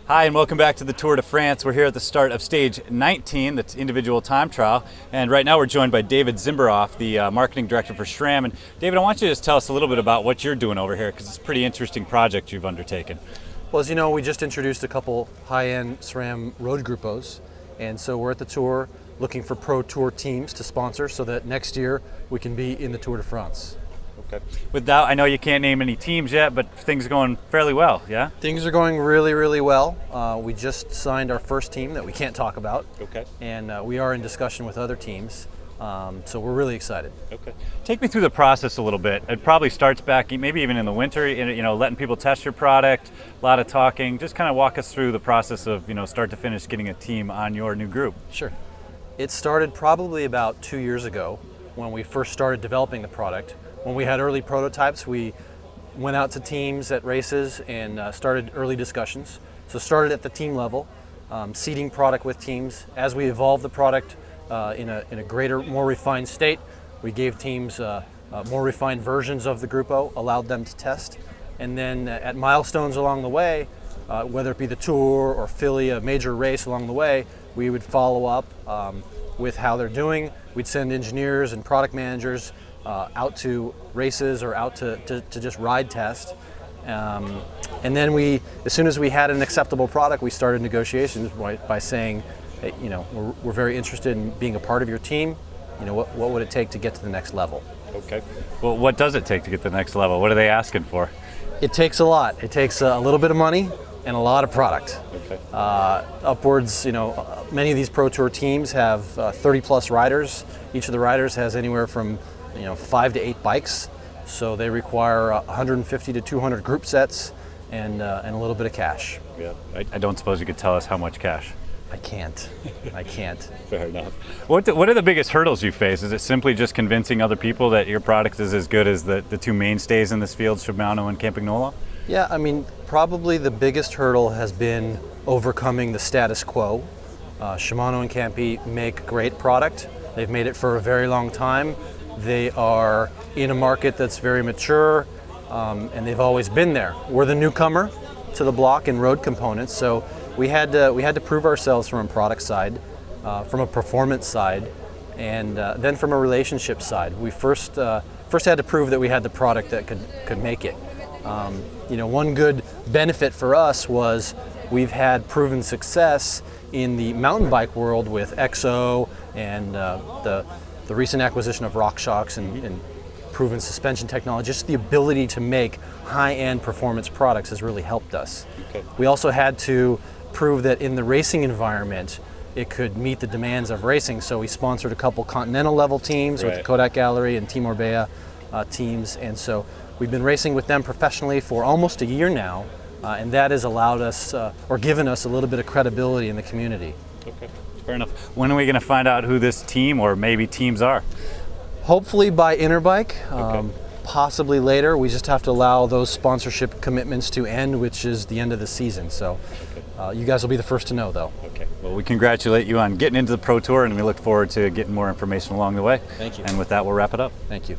Hi, and welcome back to the Tour de France. We're here at the start of stage 19, that's individual time trial. And right now we're joined by David Zimberoff, the marketing director for SRAM. And David, I want you to just tell us a little bit about what you're doing over here, because it's a pretty interesting project you've undertaken. Well, as you know, we just introduced a couple high-end SRAM road groupos. And so we're at the Tour looking for pro Tour teams to sponsor so that next year we can be in the Tour de France. Okay. Without, I know you can't name any teams yet, but things are going fairly well, yeah? Things are going really, really well. We just signed our first team that we can't talk about. Okay. And we are in discussion with other teams. So we're really excited. Okay. Take me through the process a little bit. It probably starts back, maybe even in the winter, letting people test your product, a lot of talking. Just kind of walk us through the process of, start to finish getting a team on your new group. Sure. It started probably about 2 years ago when we first started developing the product. When we had early prototypes, we went out to teams at races and started early discussions. So started at the team level, seeding product with teams. As we evolved the product in a greater, more refined state, we gave teams more refined versions of the Grupo, allowed them to test. And then at milestones along the way, whether it be the Tour or Philly, a major race along the way, we would follow up with how they're doing. We'd send engineers and product managers out to races or out to just ride test. And then as soon as we had an acceptable product, we started negotiations by saying, hey, we're very interested in being a part of your team. What would it take to get to the next level? Okay. Well, what does it take to get to the next level? What are they asking for? It takes a lot. It takes a little bit of money and a lot of product. Okay. Upwards, many of these Pro Tour teams have 30 plus riders. Each of the riders has anywhere from 5 to 8 bikes, so they require 150 to 200 group sets and a little bit of cash. Yeah, I don't suppose you could tell us how much cash. I can't. Fair enough. What are the biggest hurdles you face? Is it simply just convincing other people that your product is as good as the two mainstays in this field, Shimano and Campagnola? Yeah, probably the biggest hurdle has been overcoming the status quo. Shimano and Campi make great product. They've made it for a very long time. They are in a market that's very mature, and they've always been there. We're the newcomer to the block in road components, so we had to prove ourselves from a product side, from a performance side, and then from a relationship side. We first had to prove that we had the product that could make it. One good benefit for us was we've had proven success in the mountain bike world with EXO and the recent acquisition of RockShox and proven suspension technology. Just the ability to make high-end performance products has really helped us. Okay. We also had to prove that in the racing environment, it could meet the demands of racing. So we sponsored a couple continental level teams with the Kodak Gallery and Team Orbea teams. And so we've been racing with them professionally for almost a year now. And that has allowed us, or given us a little bit of credibility in the community. Okay. Fair enough. When are we going to find out who this team or maybe teams are? Hopefully by Interbike, Okay. possibly later. We just have to allow those sponsorship commitments to end, which is the end of the season. So you guys will be the first to know, though. Okay. Well, we congratulate you on getting into the Pro Tour, and we look forward to getting more information along the way. Thank you. And with that, we'll wrap it up. Thank you.